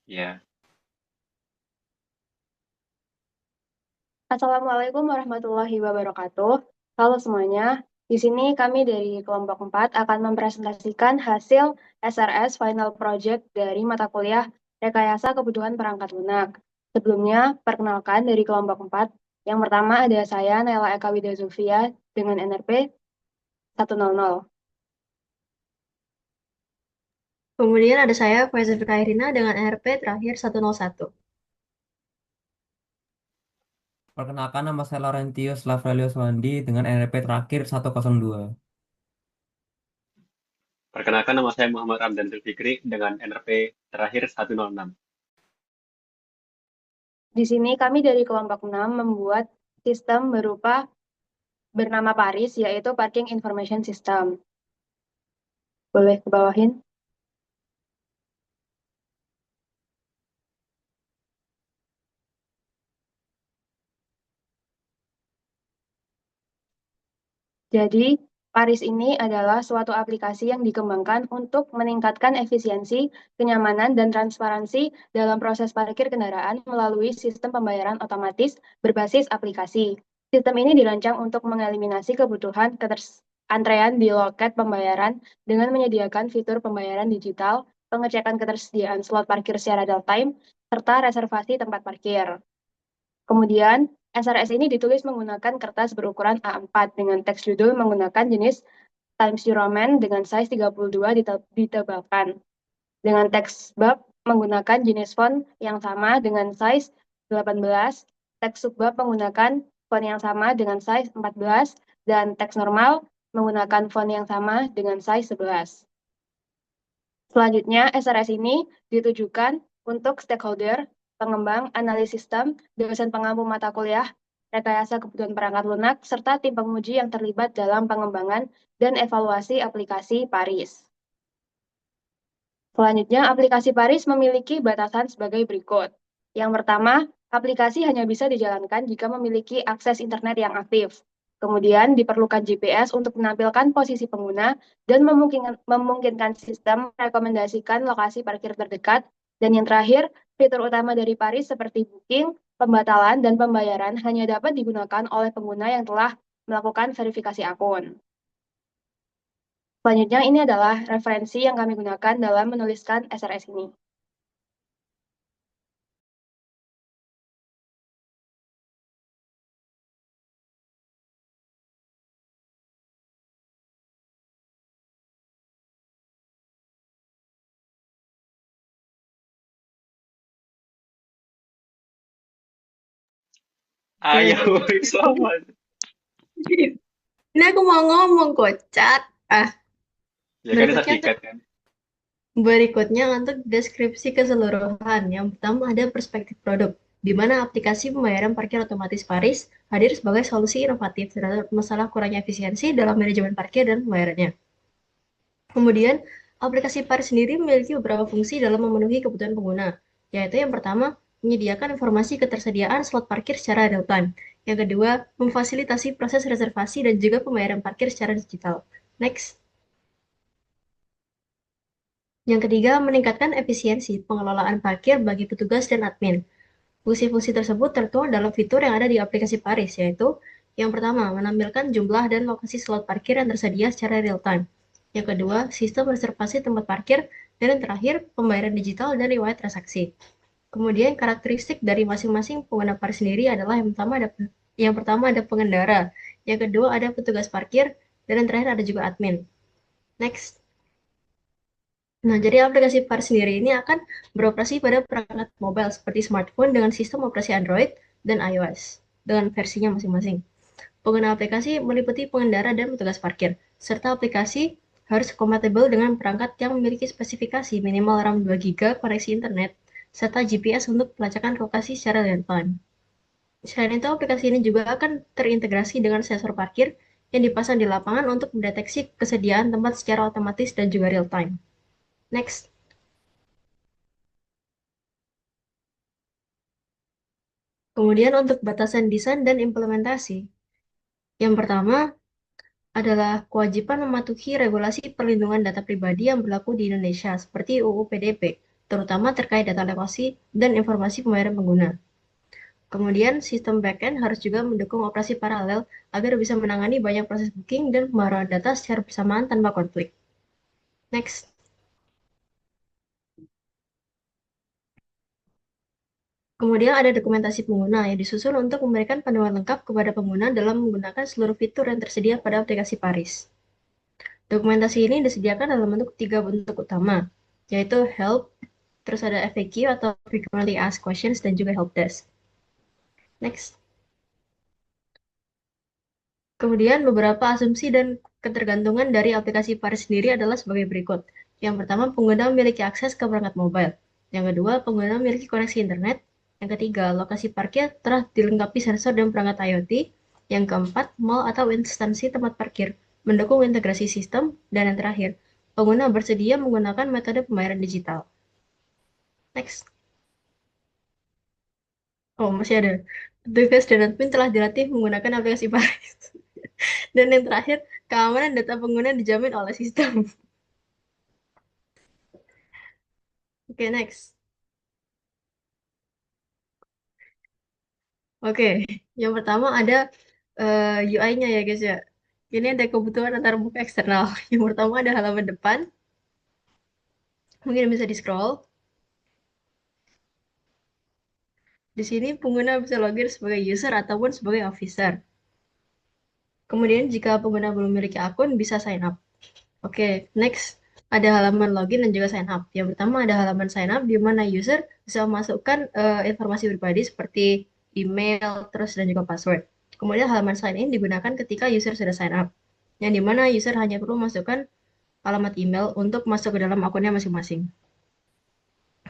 Ya, Assalamualaikum warahmatullahi wabarakatuh. Halo semuanya, di sini kami dari kelompok 4 akan mempresentasikan hasil SRS Final Project dari mata kuliah Rekayasa Kebutuhan Perangkat Lunak. Sebelumnya, perkenalkan dari kelompok 4. Yang pertama ada saya, Naila Eka Wida Zulfia, dengan NRP 100. Kemudian ada saya, Faiza Fikairina dengan RP terakhir 101. Perkenalkan nama saya Laurentius Lavrelius Wandi dengan NRP terakhir 102. perkenalkan nama saya Muhammad Ramdan Zulfikri dengan NRP terakhir 106. Di sini kami dari kelompok 6 membuat sistem bernama Paris, yaitu Parking Information System. Boleh ke bawahin? Jadi, Paris ini adalah suatu aplikasi yang dikembangkan untuk meningkatkan efisiensi, kenyamanan, dan transparansi dalam proses parkir kendaraan melalui sistem pembayaran otomatis berbasis aplikasi. Sistem ini dirancang untuk mengeliminasi kebutuhan antrean di loket pembayaran dengan menyediakan fitur pembayaran digital, pengecekan ketersediaan slot parkir secara real time, serta reservasi tempat parkir. Kemudian, SRS ini ditulis menggunakan kertas berukuran A4 dengan teks judul menggunakan jenis Times New Roman dengan size 32 ditebalkan. Dengan teks bab menggunakan jenis font yang sama dengan size 18, teks subbab menggunakan font yang sama dengan size 14, dan teks normal menggunakan font yang sama dengan size 11. Selanjutnya, SRS ini ditujukan untuk stakeholder, pengembang, analis sistem, dosen pengampu mata kuliah, rekayasa kebutuhan perangkat lunak, serta tim penguji yang terlibat dalam pengembangan dan evaluasi aplikasi Paris. Selanjutnya, aplikasi Paris memiliki batasan sebagai berikut. Yang pertama, aplikasi hanya bisa dijalankan jika memiliki akses internet yang aktif. Kemudian diperlukan GPS untuk menampilkan posisi pengguna dan memungkinkan sistem merekomendasikan lokasi parkir terdekat. Dan yang terakhir, fitur utama dari Paris seperti booking, pembatalan, dan pembayaran hanya dapat digunakan oleh pengguna yang telah melakukan verifikasi akun. Selanjutnya, ini adalah referensi yang kami gunakan dalam menuliskan SRS ini. Ayo, Oke. selamat. Ini aku mau ngomong kok, Cat. Ah, Ya kan ini berikutnya tuh sertifikat kan. berikutnya untuk deskripsi keseluruhan. Yang pertama ada perspektif produk, di mana aplikasi pembayaran parkir otomatis Paris hadir sebagai solusi inovatif terhadap masalah kurangnya efisiensi dalam manajemen parkir dan pembayarannya. Kemudian, aplikasi Paris sendiri memiliki beberapa fungsi dalam memenuhi kebutuhan pengguna, yaitu yang pertama, menyediakan informasi ketersediaan slot parkir secara real-time. Yang kedua, memfasilitasi proses reservasi dan juga pembayaran parkir secara digital. Next. Yang ketiga, meningkatkan efisiensi pengelolaan parkir bagi petugas dan admin. Fungsi-fungsi tersebut tertuang dalam fitur yang ada di aplikasi Paris, yaitu yang pertama, menampilkan jumlah dan lokasi slot parkir yang tersedia secara real-time. Yang kedua, sistem reservasi tempat parkir. Dan yang terakhir, pembayaran digital dan riwayat transaksi. Kemudian, karakteristik dari masing-masing pengguna Paris sendiri adalah yang pertama ada pengendara, yang kedua ada petugas parkir, dan yang terakhir ada juga admin. Next. Nah, jadi aplikasi Paris sendiri ini akan beroperasi pada perangkat mobile seperti smartphone dengan sistem operasi Android dan iOS dengan versinya masing-masing. Pengguna aplikasi meliputi pengendara dan petugas parkir, serta aplikasi harus kompatibel dengan perangkat yang memiliki spesifikasi minimal RAM 2 GB koneksi internet, serta GPS untuk pelacakan lokasi secara real-time. Selain itu, aplikasi ini juga akan terintegrasi dengan sensor parkir yang dipasang di lapangan untuk mendeteksi kesediaan tempat secara otomatis dan juga real-time. Next. Kemudian untuk batasan desain dan implementasi. Yang pertama adalah kewajiban mematuhi regulasi perlindungan data pribadi yang berlaku di Indonesia seperti UU PDP terutama terkait data lokasi dan informasi pembayaran pengguna. Kemudian, sistem backend harus juga mendukung operasi paralel agar bisa menangani banyak proses booking dan pembaruan data secara bersamaan tanpa konflik. Next. Kemudian ada dokumentasi pengguna yang disusun untuk memberikan panduan lengkap kepada pengguna dalam menggunakan seluruh fitur yang tersedia pada aplikasi Paris. Dokumentasi ini disediakan dalam bentuk 3 bentuk utama, yaitu help, terus ada FAQ atau frequently asked questions, dan juga help desk. Next. Kemudian beberapa asumsi dan ketergantungan dari aplikasi Paris sendiri adalah sebagai berikut. Yang pertama, pengguna memiliki akses ke perangkat mobile. Yang kedua, pengguna memiliki koneksi internet. Yang ketiga, lokasi parkir telah dilengkapi sensor dan perangkat IoT. Yang keempat, mall atau instansi tempat parkir mendukung integrasi sistem. Dan yang terakhir, pengguna bersedia menggunakan metode pembayaran digital. Next. Oh, masih ada. Petugas dan admin telah dilatih menggunakan aplikasi Paris. Dan yang terakhir, keamanan data pengguna dijamin oleh sistem. Oke, next. Oke, yang pertama ada UI-nya ya guys ya. Ini ada kebutuhan antarmuka eksternal. Yang pertama ada halaman depan. Mungkin bisa di-scroll. Di sini pengguna bisa login sebagai user ataupun sebagai officer. Kemudian jika pengguna belum memiliki akun, bisa sign up. Oke, next. Ada halaman login dan juga sign up. Yang pertama ada halaman sign up di mana user bisa memasukkan informasi pribadi seperti email, terus dan juga password. Kemudian halaman sign in digunakan ketika user sudah sign up. Yang dimana user hanya perlu masukkan alamat email untuk masuk ke dalam akunnya masing-masing.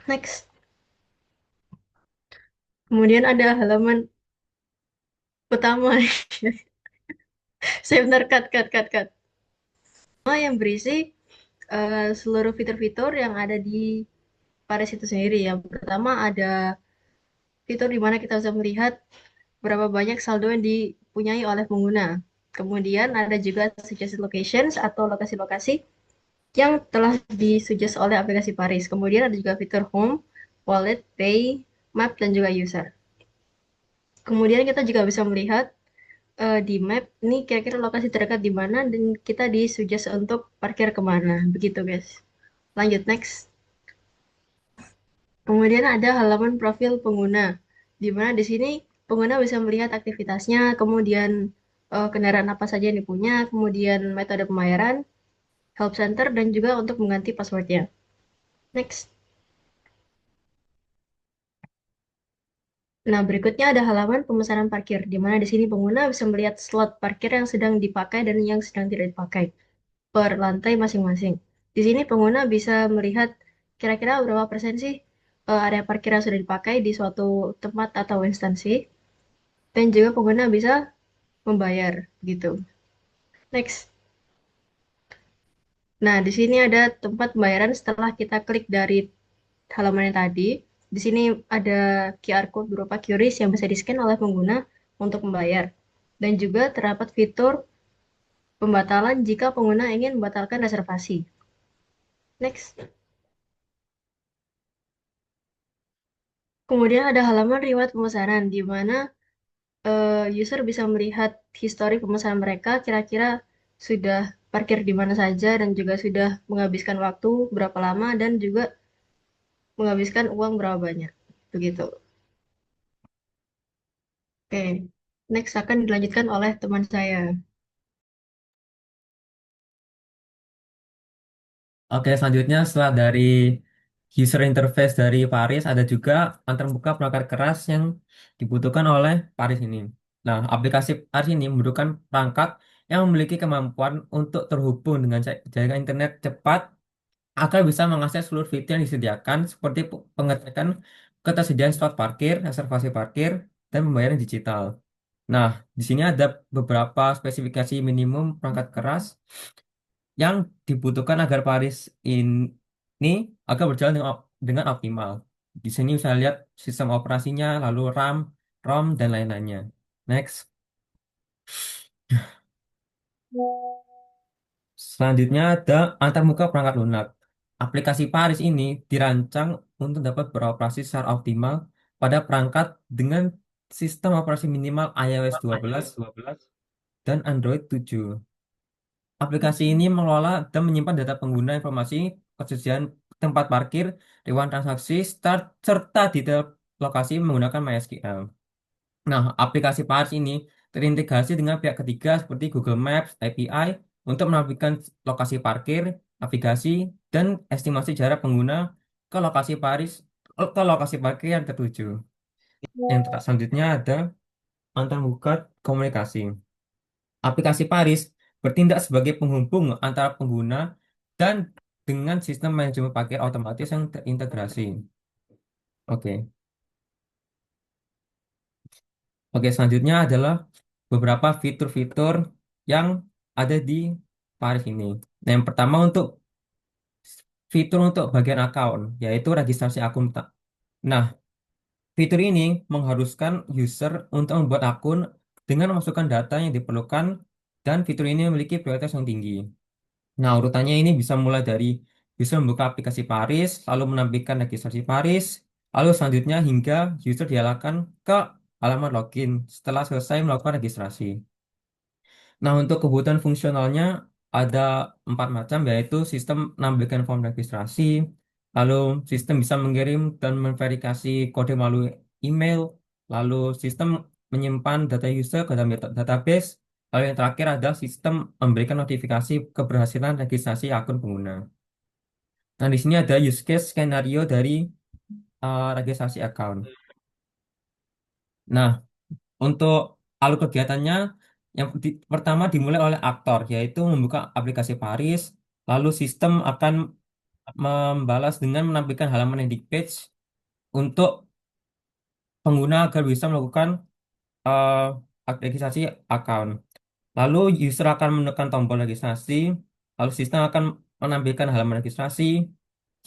Next. Kemudian ada halaman utama. Saya benar cut. Yang berisi seluruh fitur-fitur yang ada di Paris itu sendiri. Yang pertama ada fitur di mana kita bisa melihat berapa banyak saldo yang dipunyai oleh pengguna. Kemudian ada juga suggested locations atau lokasi-lokasi yang telah disuggest oleh aplikasi Paris. Kemudian ada juga fitur home, wallet, pay, map, dan juga user. Kemudian kita juga bisa melihat di map ini kira-kira lokasi terdekat di mana dan kita disuggest untuk parkir kemana. Begitu guys. Lanjut next. Kemudian ada halaman profil pengguna, di mana di sini pengguna bisa melihat aktivitasnya, kemudian kendaraan apa saja yang dipunya, kemudian metode pembayaran, help center, dan juga untuk mengganti passwordnya. Next. Nah, berikutnya ada halaman pemesanan parkir, di mana di sini pengguna bisa melihat slot parkir yang sedang dipakai dan yang sedang tidak dipakai per lantai masing-masing. Di sini pengguna bisa melihat kira-kira berapa persen sih area parkir yang sudah dipakai di suatu tempat atau instansi, dan juga pengguna bisa membayar gitu. Next. Nah, di sini ada tempat pembayaran setelah kita klik dari halaman yang tadi. Di sini ada QR code berupa QRIS yang bisa di-scan oleh pengguna untuk membayar. Dan juga terdapat fitur pembatalan jika pengguna ingin membatalkan reservasi. Next. Kemudian ada halaman riwayat pemesanan, di mana user bisa melihat histori pemesanan mereka, kira-kira sudah parkir di mana saja, dan juga sudah menghabiskan waktu berapa lama, dan juga menghabiskan uang berapa banyak. Begitu. Oke, next akan dilanjutkan oleh teman saya. Oke, selanjutnya setelah dari user interface dari Paris, ada juga antarmuka perangkat keras yang dibutuhkan oleh Paris ini. Nah, aplikasi Paris ini membutuhkan perangkat yang memiliki kemampuan untuk terhubung dengan jaringan internet cepat agar bisa mengakses seluruh fitur yang disediakan seperti pengecekan ketersediaan slot parkir, reservasi parkir, dan pembayaran digital. Nah, di sini ada beberapa spesifikasi minimum perangkat keras yang dibutuhkan agar Paris ini agar berjalan dengan optimal. Di sini bisa lihat sistem operasinya, lalu RAM, ROM, dan lain-lainnya. Next. Selanjutnya ada antarmuka perangkat lunak. aplikasi Paris ini dirancang untuk dapat beroperasi secara optimal pada perangkat dengan sistem operasi minimal iOS 12 dan Android 7. Aplikasi ini mengelola dan menyimpan data pengguna, informasi ketersediaan tempat parkir, riwayat transaksi, serta detail lokasi menggunakan MySQL. Nah, aplikasi Paris ini terintegrasi dengan pihak ketiga seperti Google Maps, API untuk menampilkan lokasi parkir, navigasi, dan estimasi jarak pengguna ke lokasi Paris ke lokasi parkir yang tertuju. Yang selanjutnya ada antarmuka komunikasi. Aplikasi Paris bertindak sebagai penghubung antara pengguna dan dengan sistem manajemen parkir otomatis yang terintegrasi. Oke. Oke, selanjutnya adalah beberapa fitur-fitur yang ada di Paris ini. Nah, yang pertama untuk fitur untuk bagian akun, yaitu registrasi akun. Nah, fitur ini mengharuskan user untuk membuat akun dengan memasukkan data yang diperlukan dan fitur ini memiliki prioritas yang tinggi. Nah, urutannya ini bisa mulai dari user membuka aplikasi Paris, lalu menampilkan registrasi Paris, lalu selanjutnya hingga user dialihkan ke halaman login setelah selesai melakukan registrasi. Nah, untuk kebutuhan fungsionalnya ada 4 macam, yaitu sistem menampilkan form registrasi, lalu sistem bisa mengirim dan memverifikasi kode melalui email, lalu sistem menyimpan data user ke dalam database, lalu yang terakhir ada sistem memberikan notifikasi keberhasilan registrasi akun pengguna. Nah, di sini ada use case skenario dari registrasi account. Nah, untuk alur kegiatannya, yang pertama dimulai oleh aktor, yaitu membuka aplikasi Paris, lalu sistem akan membalas dengan menampilkan halaman landing page untuk pengguna agar bisa melakukan eh, registrasi account. Lalu user akan menekan tombol registrasi, lalu sistem akan menampilkan halaman registrasi.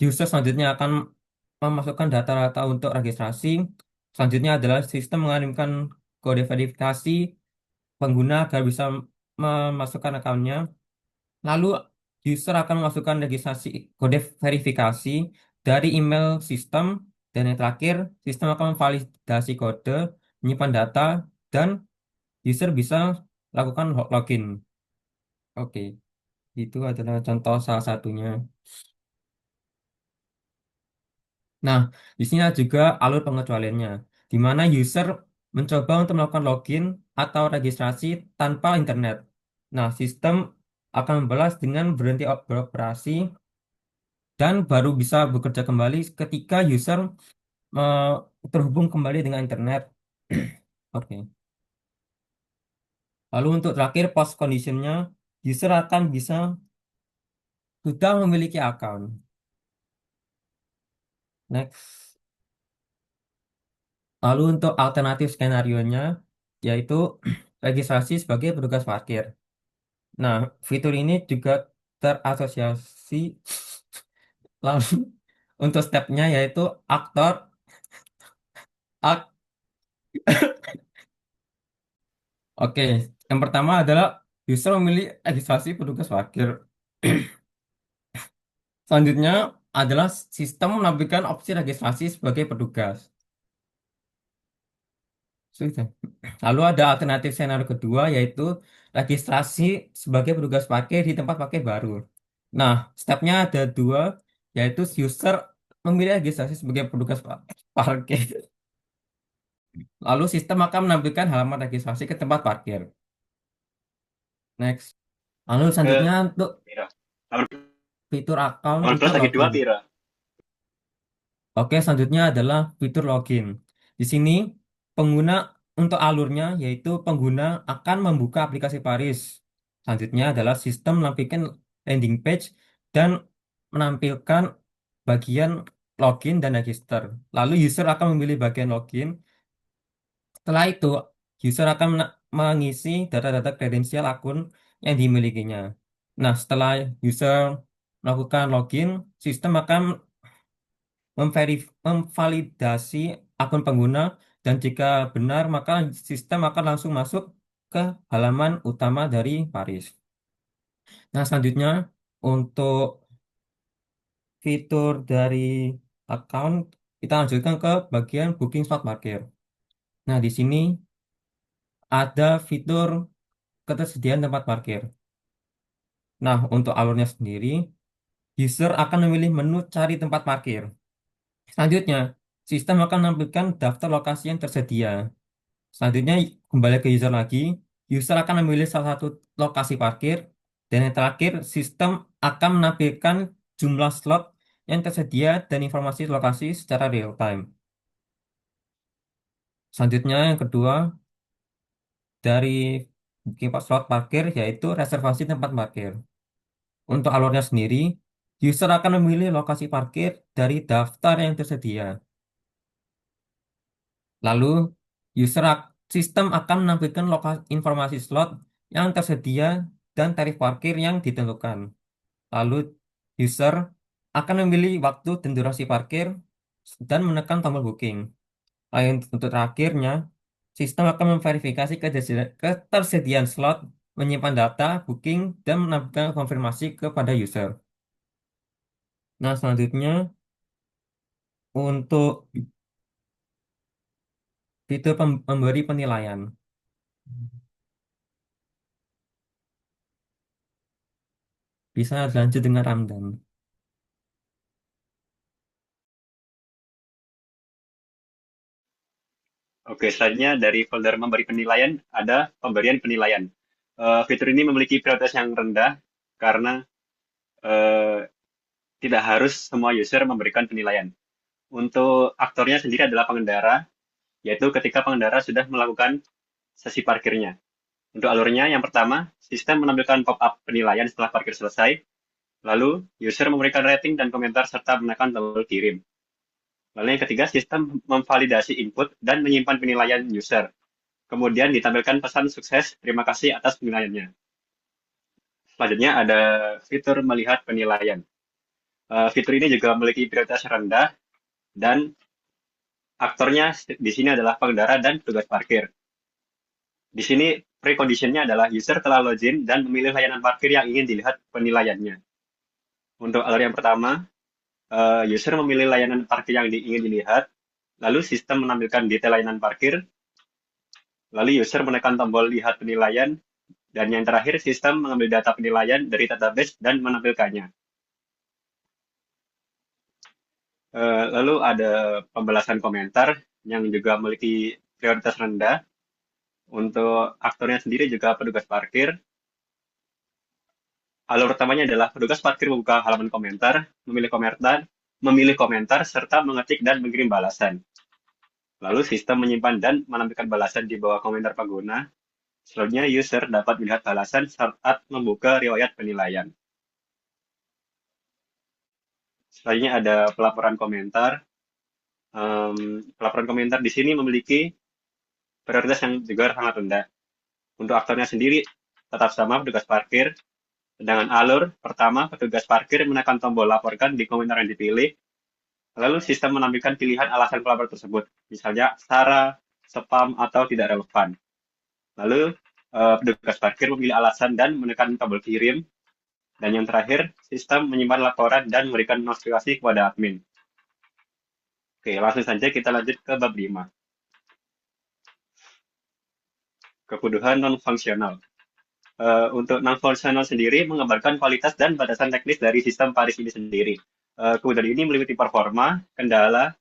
User selanjutnya akan memasukkan data-data untuk registrasi. Selanjutnya adalah sistem mengirimkan kode verifikasi pengguna agar bisa memasukkan akunnya. Lalu user akan memasukkan registrasi kode verifikasi dari email sistem. Dan yang terakhir, sistem akan memvalidasi kode, menyimpan data, dan user bisa lakukan login. Oke, itu adalah contoh salah satunya. Nah, di sini ada juga alur pengecualiannya, di mana user mencoba untuk melakukan login atau registrasi tanpa internet. Nah, sistem akan membalas dengan berhenti beroperasi dan baru bisa bekerja kembali ketika user terhubung kembali dengan internet. Oke. Lalu untuk terakhir post conditionnya, user akan bisa sudah memiliki akun. Next. Lalu untuk alternatif skenario-nya, yaitu registrasi sebagai petugas parkir. Nah, fitur ini juga terasosiasi lalu untuk stepnya yaitu aktor ak Oke, yang pertama adalah user memilih registrasi petugas parkir. Selanjutnya adalah sistem menampilkan opsi registrasi sebagai petugas. Sudah. Lalu ada alternatif skenario kedua yaitu registrasi sebagai petugas parkir di tempat parkir baru. Nah, stepnya ada dua, yaitu user memilih registrasi sebagai petugas parkir. Lalu sistem akan menampilkan halaman registrasi ke tempat parkir. Next. Lalu Eh, selanjutnya untuk Pira. Nomor fitur account nomor untuk 12 lagi dua, login. Pira. Oke, selanjutnya adalah fitur login. Di sini pengguna untuk alurnya yaitu pengguna akan membuka aplikasi Paris. Selanjutnya adalah sistem menampilkan landing page dan menampilkan bagian login dan register. Lalu user akan memilih bagian login. Setelah itu, user akan mengisi data-data kredensial akun yang dimilikinya. Nah, setelah user melakukan login, sistem akan memvalidasi akun pengguna dan jika benar maka sistem akan langsung masuk ke halaman utama dari Paris. Nah, selanjutnya untuk fitur dari account, kita lanjutkan ke bagian booking slot parkir. Nah, di sini ada fitur ketersediaan tempat parkir. Nah, untuk alurnya sendiri, user akan memilih menu cari tempat parkir. Selanjutnya, sistem akan menampilkan daftar lokasi yang tersedia. Selanjutnya, kembali ke user lagi, user akan memilih salah satu lokasi parkir, dan yang terakhir, sistem akan menampilkan jumlah slot yang tersedia dan informasi lokasi secara real time. Selanjutnya, yang kedua, dari booking slot parkir, yaitu reservasi tempat parkir. Untuk alurnya sendiri, user akan memilih lokasi parkir dari daftar yang tersedia. Lalu, sistem akan menampilkan informasi slot yang tersedia dan tarif parkir yang ditentukan. Lalu, user akan memilih waktu dan durasi parkir dan menekan tombol booking. Lalu, untuk terakhirnya, sistem akan memverifikasi ketersediaan slot, menyimpan data booking, dan menampilkan konfirmasi kepada user. Nah, selanjutnya, untuk fitur memberi penilaian. Bisa lanjut dengan Ramdan. Oke, selanjutnya dari folder memberi penilaian ada pemberian penilaian. Fitur ini memiliki prioritas yang rendah karena eh, tidak harus semua user memberikan penilaian. Untuk aktornya sendiri adalah pengendara, yaitu ketika pengendara sudah melakukan sesi parkirnya. Untuk alurnya, yang pertama, sistem menampilkan pop-up penilaian setelah parkir selesai, lalu user memberikan rating dan komentar serta menekan tombol kirim. Lalu yang ketiga, sistem memvalidasi input dan menyimpan penilaian user. Kemudian ditampilkan pesan sukses, terima kasih atas penilaiannya. Selanjutnya ada fitur melihat penilaian. Fitur ini juga memiliki prioritas rendah dan aktornya di sini adalah pengendara dan petugas parkir. Di sini preconditionnya adalah user telah login dan memilih layanan parkir yang ingin dilihat penilaiannya. Untuk alur yang pertama, user memilih layanan parkir yang ingin dilihat, lalu sistem menampilkan detail layanan parkir, lalu user menekan tombol lihat penilaian, dan yang terakhir sistem mengambil data penilaian dari database dan menampilkannya. Lalu ada pembelasan komentar yang juga memiliki prioritas rendah. Untuk aktornya sendiri juga petugas parkir. Alur utamanya adalah petugas parkir membuka halaman komentar, memilih komentar, serta mengetik dan mengirim balasan. Lalu sistem menyimpan dan menampilkan balasan di bawah komentar pengguna. Selanjutnya user dapat melihat balasan saat membuka riwayat penilaian. Selanjutnya ada pelaporan komentar. Pelaporan komentar di sini memiliki prioritas yang juga sangat rendah. Untuk aktornya sendiri tetap sama petugas parkir. Sedangkan alur pertama, petugas parkir menekan tombol laporkan di komentar yang dipilih. Lalu sistem menampilkan pilihan alasan pelapor tersebut, misalnya SARA, spam, atau tidak relevan. Lalu petugas parkir memilih alasan dan menekan tombol kirim. Dan yang terakhir, sistem menyimpan laporan dan memberikan notifikasi kepada admin. Oke, langsung saja kita lanjut ke bab 5. Kebutuhan non-fungsional. Untuk non-fungsional sendiri menggambarkan kualitas dan batasan teknis dari sistem Paris ini sendiri. Kemudian ini meliputi performa, kendala,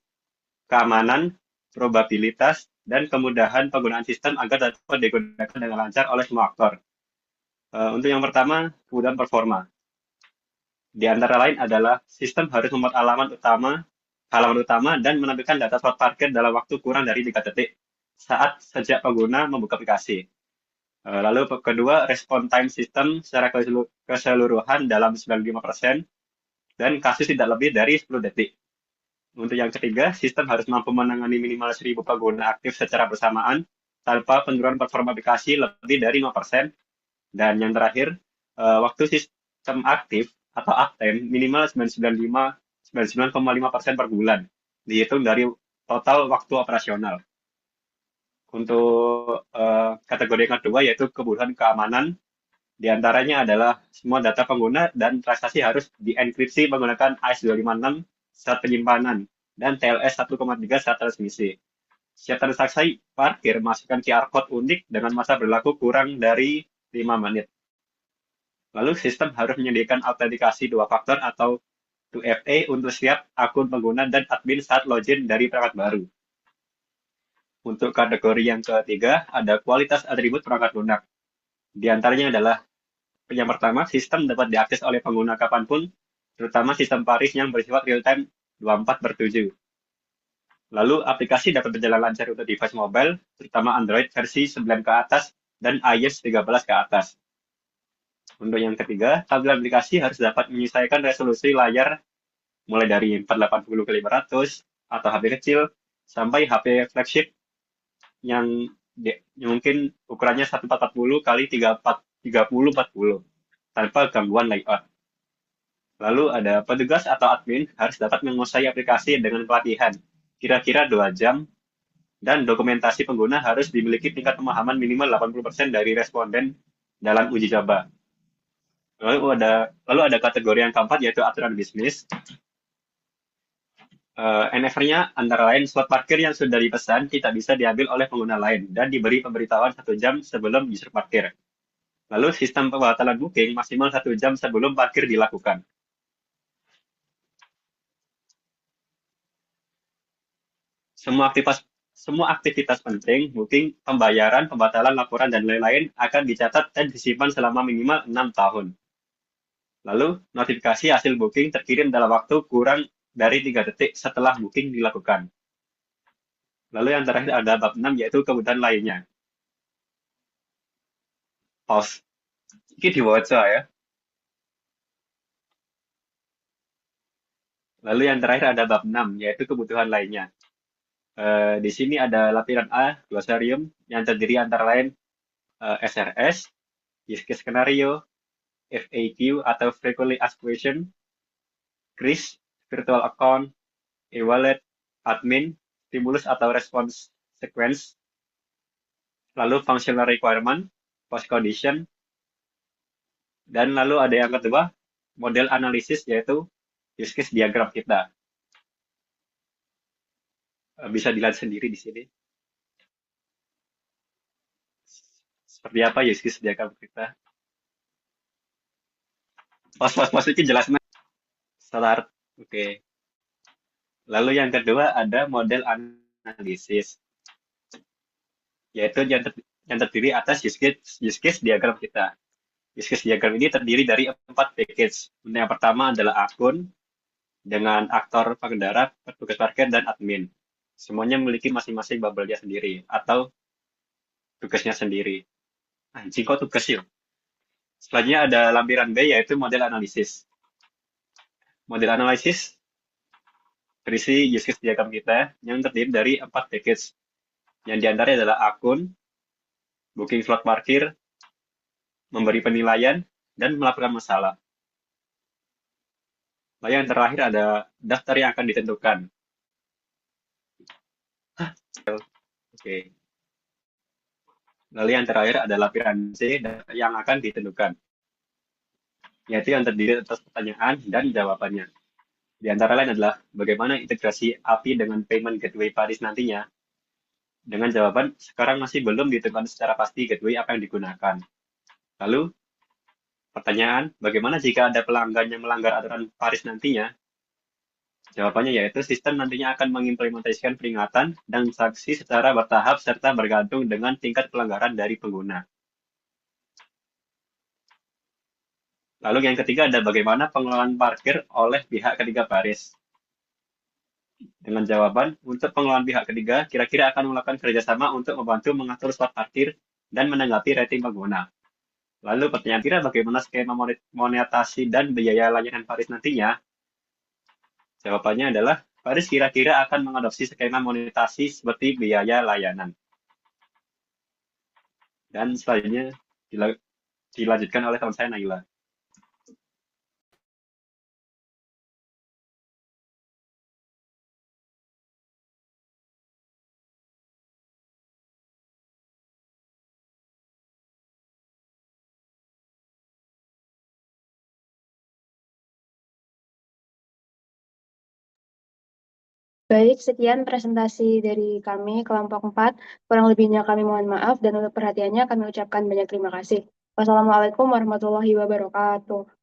keamanan, probabilitas, dan kemudahan penggunaan sistem agar dapat digunakan dengan lancar oleh semua aktor. Untuk yang pertama, kemudahan performa. Di antara lain adalah sistem harus membuat halaman utama dan menampilkan data slot parkir dalam waktu kurang dari 3 detik saat sejak pengguna membuka aplikasi. Lalu kedua, respon time system secara keseluruhan dalam 95% dan kasus tidak lebih dari 10 detik. Untuk yang ketiga, sistem harus mampu menangani minimal 1.000 pengguna aktif secara bersamaan tanpa penurunan performa aplikasi lebih dari 5%. Dan yang terakhir, waktu sistem aktif atau uptime minimal 99,5% per bulan, dihitung dari total waktu operasional. Untuk kategori yang kedua yaitu kebutuhan keamanan. Di antaranya adalah semua data pengguna dan transaksi harus dienkripsi menggunakan AES-256 saat penyimpanan dan TLS 1,3 saat transmisi. Setiap transaksi parkir masukkan QR code unik dengan masa berlaku kurang dari 5 menit. Lalu sistem harus menyediakan autentikasi dua faktor atau 2FA untuk setiap akun pengguna dan admin saat login dari perangkat baru. Untuk kategori yang ketiga, ada kualitas atribut perangkat lunak. Di antaranya adalah yang pertama, sistem dapat diakses oleh pengguna kapanpun, terutama sistem Paris yang bersifat real-time 24/7. Lalu, aplikasi dapat berjalan lancar untuk device mobile, terutama Android versi 9 ke atas dan iOS 13 ke atas. Untuk yang ketiga, tampilan aplikasi harus dapat menyesuaikan resolusi layar mulai dari 480 ke 500 atau HP kecil sampai HP flagship yang mungkin ukurannya 1440 kali 3040 tanpa gangguan layout. Lalu ada petugas atau admin harus dapat menguasai aplikasi dengan pelatihan kira-kira 2 jam dan dokumentasi pengguna harus dimiliki tingkat pemahaman minimal 80% dari responden dalam uji coba. Lalu ada kategori yang keempat yaitu aturan bisnis. NFR-nya antara lain slot parkir yang sudah dipesan tidak bisa diambil oleh pengguna lain dan diberi pemberitahuan 1 jam sebelum user parkir. Lalu sistem pembatalan booking maksimal 1 jam sebelum parkir dilakukan. Semua aktivitas penting, booking, pembayaran, pembatalan, laporan, dan lain-lain akan dicatat dan disimpan selama minimal 6 tahun. Lalu, notifikasi hasil booking terkirim dalam waktu kurang dari 3 detik setelah booking dilakukan. Lalu yang terakhir ada bab 6 yaitu kebutuhan lainnya. Pause. Ini dibaca ya. Lalu yang terakhir ada bab 6 yaitu kebutuhan lainnya. Di sini ada lampiran A, glosarium, yang terdiri antara lain SRS, use case scenario, FAQ atau frequently asked question, CRIS, virtual account, e-wallet, admin, stimulus atau response sequence, lalu functional requirement, post condition, dan lalu ada yang kedua, model analisis yaitu use case diagram kita. Bisa dilihat sendiri di sini. Seperti apa use case diagram kita. Pos itu jelas nih. Start. Oke. Lalu yang kedua ada model analisis. Yaitu yang terdiri atas use case diagram kita. Use case diagram ini terdiri dari 4 package. Yang pertama adalah akun dengan aktor pengendara, petugas parkir, dan admin. Semuanya memiliki masing-masing bubble-nya sendiri atau tugasnya sendiri. Anjing kok tugas ya? Selanjutnya ada lampiran B yaitu model analisis. Model analisis berisi use case diagram kita yang terdiri dari 4 package. Yang diantaranya adalah akun, booking slot parkir, memberi penilaian, dan melaporkan masalah. Lalu yang terakhir ada daftar yang akan ditentukan. Oke. Lalu yang terakhir ada lampiran C yang akan ditentukan. Yaitu yang terdiri atas pertanyaan dan jawabannya. Di antara lain adalah bagaimana integrasi API dengan payment gateway Paris nantinya. Dengan jawaban, sekarang masih belum ditentukan secara pasti gateway apa yang digunakan. Lalu, pertanyaan, bagaimana jika ada pelanggan yang melanggar aturan Paris nantinya? Jawabannya yaitu sistem nantinya akan mengimplementasikan peringatan dan sanksi secara bertahap serta bergantung dengan tingkat pelanggaran dari pengguna. Lalu yang ketiga ada bagaimana pengelolaan parkir oleh pihak ketiga Paris. Dengan jawaban, untuk pengelolaan pihak ketiga, kira-kira akan melakukan kerjasama untuk membantu mengatur slot parkir dan menanggapi rating pengguna. Lalu pertanyaan kira bagaimana skema monetasi dan biaya layanan Paris nantinya? Jawabannya adalah, Paris kira-kira akan mengadopsi skema monetasi seperti biaya layanan. Dan selanjutnya dilanjutkan oleh teman saya Naila. Baik, sekian presentasi dari kami kelompok 4. Kurang lebihnya kami mohon maaf dan untuk perhatiannya kami ucapkan banyak terima kasih. Wassalamualaikum warahmatullahi wabarakatuh.